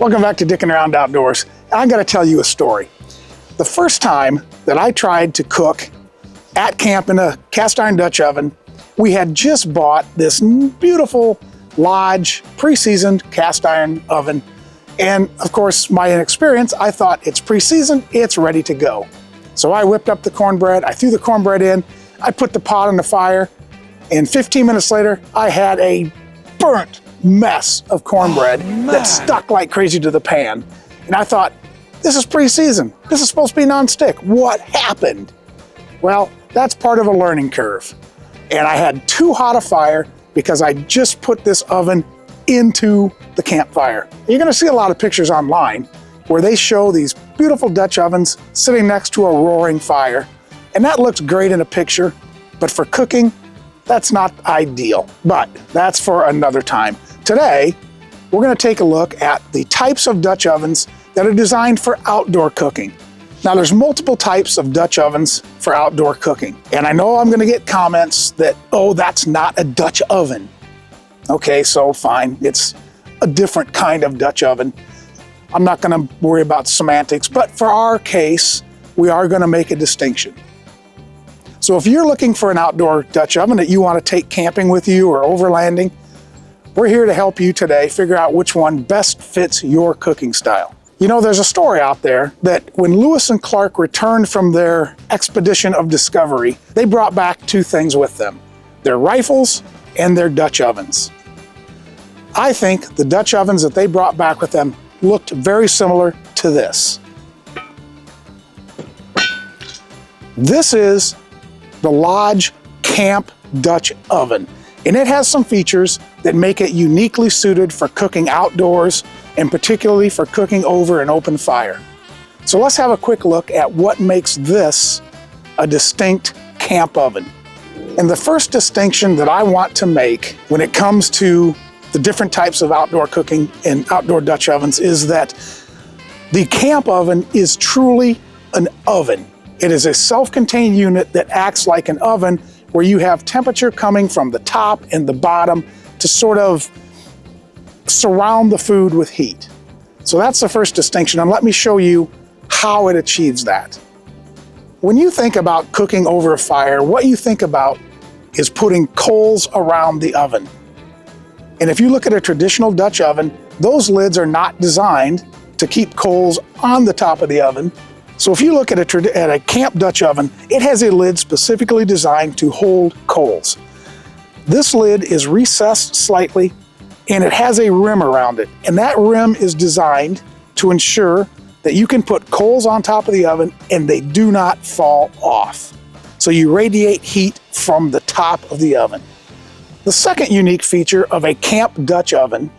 Welcome back to Dickin' Around Outdoors. I gotta tell you a story. The first time that I tried to cook at camp in a cast iron Dutch oven, we had just bought this beautiful Lodge pre-seasoned cast iron oven. And of course, my inexperience, I thought it's pre-seasoned, it's ready to go. So I whipped up the cornbread, I threw the cornbread in, I put the pot on the fire, and 15 minutes later, I had a burnt mess of cornbread that stuck like crazy to the pan. And I thought, this is pre-seasoned. This is supposed to be non-stick. What happened? Well, that's part of a learning curve. And I had too hot a fire because I just put this oven into the campfire. You're gonna see a lot of pictures online where they show these beautiful Dutch ovens sitting next to a roaring fire. And that looks great in a picture, but for cooking, that's not ideal. But that's for another time. Today, we're gonna take a look at the types of Dutch ovens that are designed for outdoor cooking. Now there's multiple types of Dutch ovens for outdoor cooking. And I know I'm gonna get comments that, oh, that's not a Dutch oven. Okay, so fine, it's a different kind of Dutch oven. I'm not gonna worry about semantics, but for our case, we are gonna make a distinction. So if you're looking for an outdoor Dutch oven that you wanna take camping with you or overlanding, we're here to help you today figure out which one best fits your cooking style. You know, there's a story out there that when Lewis and Clark returned from their expedition of discovery, they brought back two things with them, their rifles and their Dutch ovens. I think the Dutch ovens that they brought back with them looked very similar to this. This is the Lodge Camp Dutch Oven, and it has some features that make it uniquely suited for cooking outdoors and particularly for cooking over an open fire. So let's have a quick look at what makes this a distinct camp oven. And the first distinction that I want to make when it comes to the different types of outdoor cooking and outdoor Dutch ovens is that the camp oven is truly an oven. It is a self-contained unit that acts like an oven where you have temperature coming from the top and the bottom to sort of surround the food with heat. So that's the first distinction, and let me show you how it achieves that. When you think about cooking over a fire, what you think about is putting coals around the oven. And if you look at a traditional Dutch oven, those lids are not designed to keep coals on the top of the oven. So if you look at a camp Dutch oven, it has a lid specifically designed to hold coals. This lid is recessed slightly and it has a rim around it. And that rim is designed to ensure that you can put coals on top of the oven and they do not fall off. So you radiate heat from the top of the oven. The second unique feature of a camp Dutch oven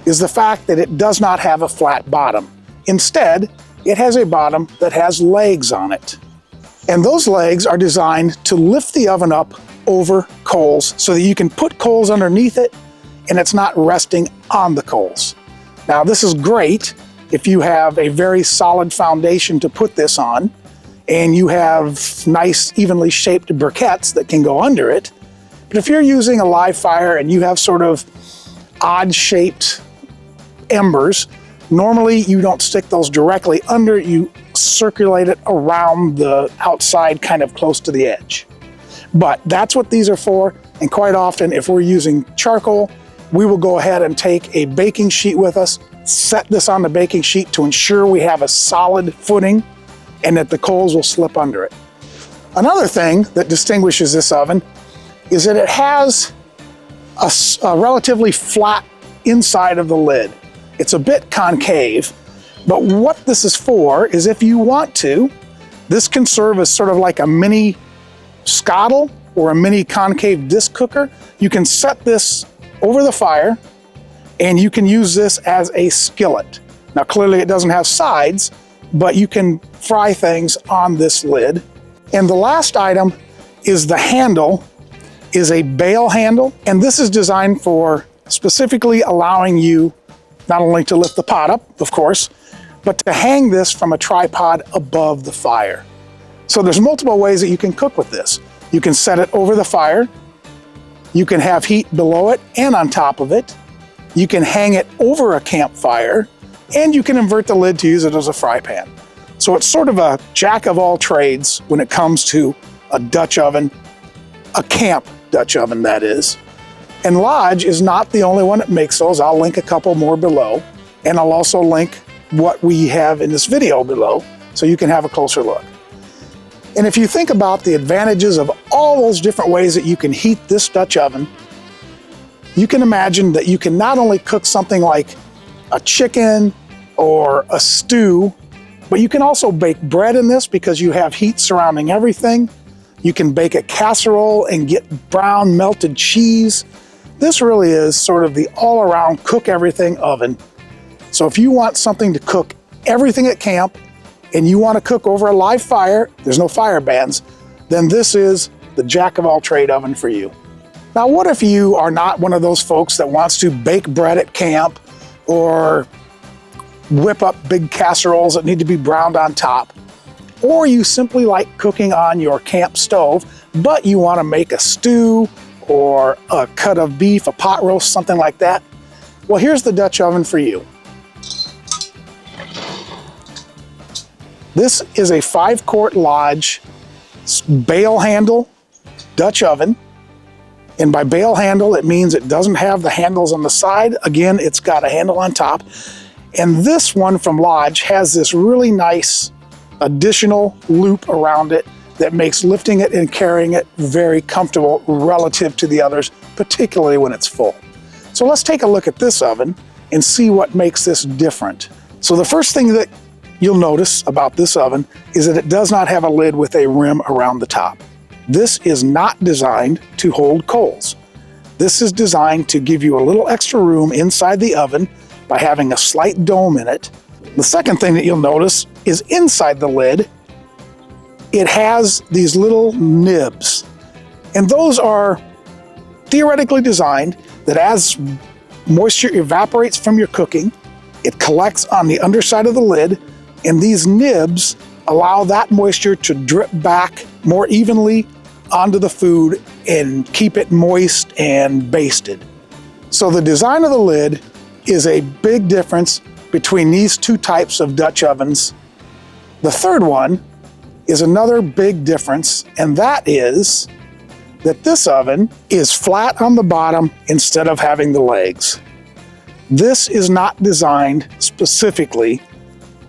is the fact that it does not have a flat bottom. Instead, it has a bottom that has legs on it. And those legs are designed to lift the oven up over coals so that you can put coals underneath it and it's not resting on the coals. Now this is great if you have a very solid foundation to put this on and you have nice evenly shaped briquettes that can go under it. But if you're using a live fire and you have sort of odd shaped embers, normally you don't stick those directly under, you circulate it around the outside kind of close to the edge. But that's what these are for, and quite often if we're using charcoal, we will go ahead and take a baking sheet with us, set this on the baking sheet to ensure we have a solid footing and that the coals will slip under it. Another thing that distinguishes this oven is that it has a relatively flat inside of the lid. It's a bit concave, but what this is for is if you want to, this can serve as sort of like a mini scuttle or a mini concave disc cooker. You can set this over the fire and you can use this as a skillet. Now clearly it doesn't have sides, but you can fry things on this lid. And the last item is the handle is a bail handle, and this is designed for specifically allowing you not only to lift the pot up, of course, but to hang this from a tripod above the fire. So there's multiple ways that you can cook with this. You can set it over the fire, you can have heat below it and on top of it, you can hang it over a campfire, and you can invert the lid to use it as a fry pan. So it's sort of a jack of all trades when it comes to a Dutch oven, a camp Dutch oven that is. And Lodge is not the only one that makes those. I'll link a couple more below, and I'll also link what we have in this video below so you can have a closer look. And if you think about the advantages of all those different ways that you can heat this Dutch oven, you can imagine that you can not only cook something like a chicken or a stew, but you can also bake bread in this because you have heat surrounding everything. You can bake a casserole and get brown melted cheese. This really is sort of the all-around cook everything oven. So if you want something to cook everything at camp and you want to cook over a live fire, there's no fire bans, then this is the jack of all trade oven for you. Now, what if you are not one of those folks that wants to bake bread at camp or whip up big casseroles that need to be browned on top? Or you simply like cooking on your camp stove, but you want to make a stew or a cut of beef, a pot roast, something like that? Well, here's the Dutch oven for you. This is a 5-quart Lodge bale handle Dutch oven. And by bale handle, it means it doesn't have the handles on the side. Again, it's got a handle on top. And this one from Lodge has this really nice additional loop around it that makes lifting it and carrying it very comfortable relative to the others, particularly when it's full. So let's take a look at this oven and see what makes this different. So the first thing that you'll notice about this oven is that it does not have a lid with a rim around the top. This is not designed to hold coals. This is designed to give you a little extra room inside the oven by having a slight dome in it. The second thing that you'll notice is inside the lid, it has these little nibs. And those are theoretically designed that as moisture evaporates from your cooking, it collects on the underside of the lid, and these nibs allow that moisture to drip back more evenly onto the food and keep it moist and basted. So the design of the lid is a big difference between these two types of Dutch ovens. The third one is another big difference, and that is that this oven is flat on the bottom instead of having the legs. This is not designed specifically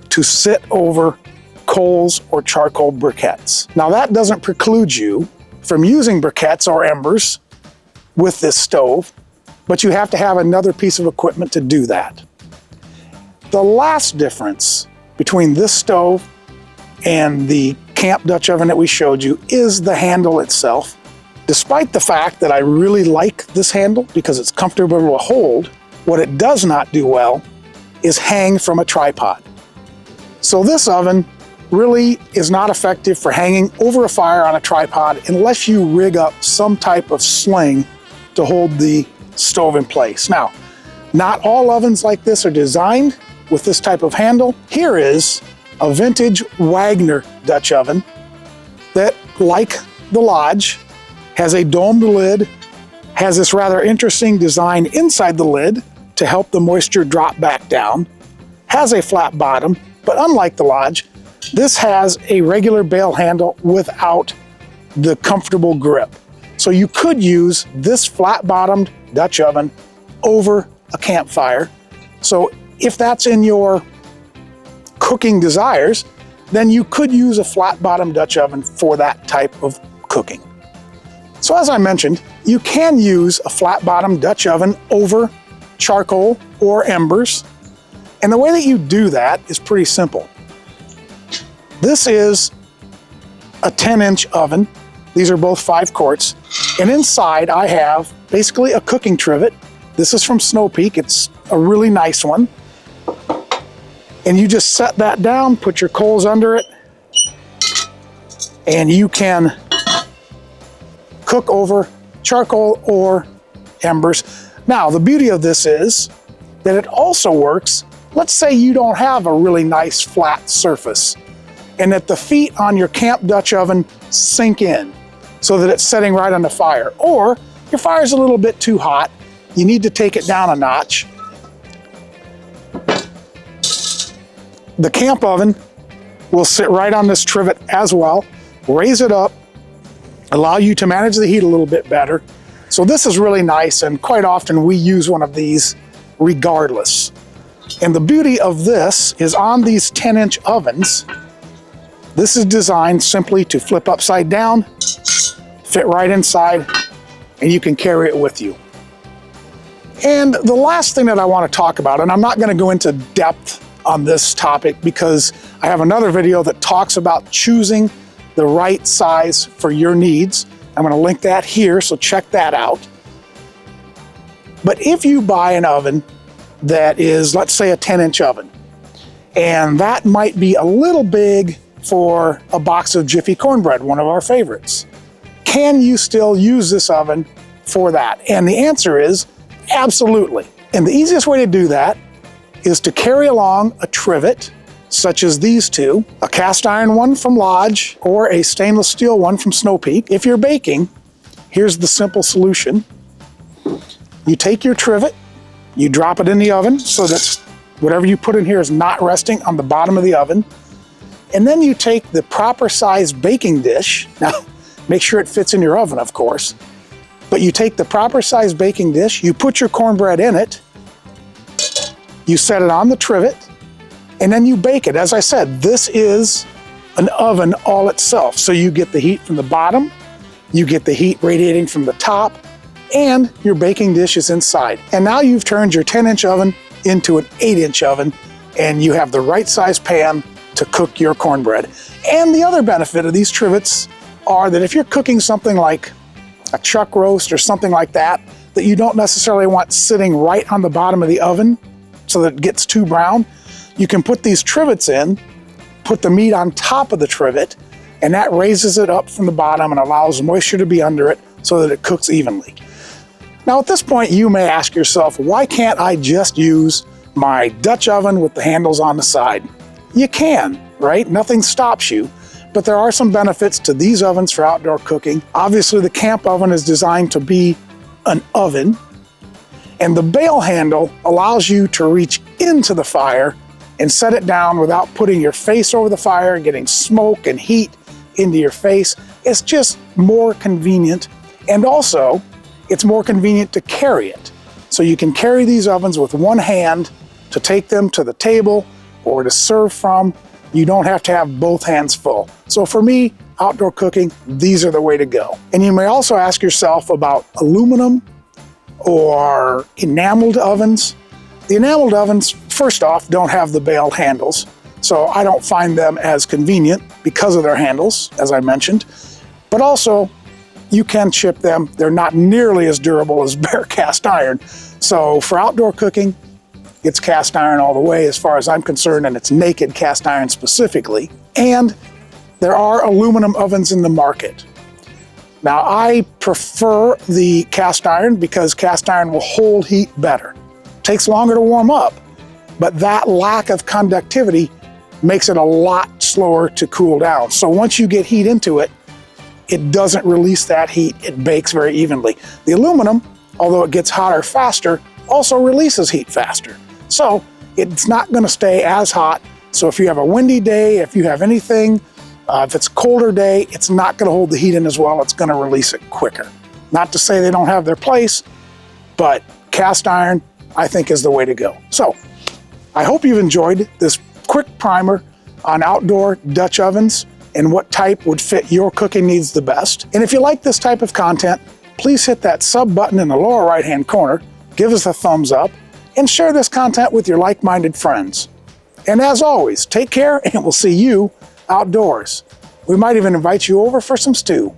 to sit over coals or charcoal briquettes. Now, that doesn't preclude you from using briquettes or embers with this stove, but you have to have another piece of equipment to do that. The last difference between this stove and the camp Dutch oven that we showed you is the handle itself. Despite the fact that I really like this handle because it's comfortable to hold, what it does not do well is hang from a tripod. So this oven really is not effective for hanging over a fire on a tripod unless you rig up some type of sling to hold the stove in place. Now, not all ovens like this are designed with this type of handle. Here is a vintage Wagner Dutch oven that, like the Lodge, has a domed lid, has this rather interesting design inside the lid to help the moisture drop back down, has a flat bottom, but unlike the Lodge, this has a regular bale handle without the comfortable grip. So you could use this flat-bottomed Dutch oven over a campfire. So if that's in your cooking desires, then you could use a flat-bottomed Dutch oven for that type of cooking. So as I mentioned, you can use a flat-bottomed Dutch oven over charcoal or embers. And the way that you do that is pretty simple. This is a 10-inch oven. These are both 5 quarts. And inside I have basically a cooking trivet. This is from Snow Peak. It's a really nice one. And you just set that down, put your coals under it, and you can cook over charcoal or embers. Now, the beauty of this is that it also works. Let's say you don't have a really nice flat surface and that the feet on your camp Dutch oven sink in so that it's setting right on the fire. Or your fire's a little bit too hot, you need to take it down a notch. The camp oven will sit right on this trivet as well, raise it up, allow you to manage the heat a little bit better. So this is really nice, and quite often we use one of these regardless. And the beauty of this is on these 10-inch ovens, this is designed simply to flip upside down, fit right inside, and you can carry it with you. And the last thing that I want to talk about, and I'm not going to go into depth on this topic because I have another video that talks about choosing the right size for your needs. I'm going to link that here, so check that out. But if you buy an oven that is, let's say, a 10-inch oven, and that might be a little big for a box of Jiffy cornbread, one of our favorites, can you still use this oven for that? And the answer is absolutely. And the easiest way to do that is to carry along a trivet, such as these two, a cast iron one from Lodge or a stainless steel one from Snow Peak. If you're baking, here's the simple solution. You take your trivet, you drop it in the oven so that whatever you put in here is not resting on the bottom of the oven. And then you take the proper size baking dish. Now, make sure it fits in your oven, of course. But you take the proper size baking dish, you put your cornbread in it, you set it on the trivet, and then you bake it. As I said, this is an oven all itself. So you get the heat from the bottom, you get the heat radiating from the top, and your baking dish is inside. And now you've turned your 10-inch oven into an 8-inch oven, and you have the right size pan to cook your cornbread. And the other benefit of these trivets are that if you're cooking something like a chuck roast or something like that, that you don't necessarily want sitting right on the bottom of the oven so that it gets too brown, you can put these trivets in, put the meat on top of the trivet, and that raises it up from the bottom and allows moisture to be under it so that it cooks evenly. Now at this point you may ask yourself, why can't I just use my Dutch oven with the handles on the side? You can, right? Nothing stops you. But there are some benefits to these ovens for outdoor cooking. Obviously the camp oven is designed to be an oven, and the bail handle allows you to reach into the fire and set it down without putting your face over the fire and getting smoke and heat into your face. It's just more convenient, and also it's more convenient to carry it. So you can carry these ovens with one hand to take them to the table or to serve from. You don't have to have both hands full. So for me, outdoor cooking, these are the way to go. And you may also ask yourself about aluminum or enameled ovens. The enameled ovens, first off, don't have the bail handles, so I don't find them as convenient because of their handles, as I mentioned. But also, you can chip them. They're not nearly as durable as bare cast iron. So for outdoor cooking, it's cast iron all the way as far as I'm concerned, and it's naked cast iron specifically. And there are aluminum ovens in the market. Now I prefer the cast iron because cast iron will hold heat better. Takes longer to warm up, but that lack of conductivity makes it a lot slower to cool down. So once you get heat into it, it doesn't release that heat. It bakes very evenly. The aluminum, although it gets hotter faster, also releases heat faster. So it's not going to stay as hot. So if you have a windy day, if you have anything, if it's a colder day, it's not going to hold the heat in as well. It's going to release it quicker. Not to say they don't have their place, but cast iron, I think, is the way to go. So I hope you've enjoyed this quick primer on outdoor Dutch ovens and what type would fit your cooking needs the best. And if you like this type of content, please hit that sub button in the lower right-hand corner, give us a thumbs up, and share this content with your like-minded friends. And as always, take care, and we'll see you outdoors. We might even invite you over for some stew.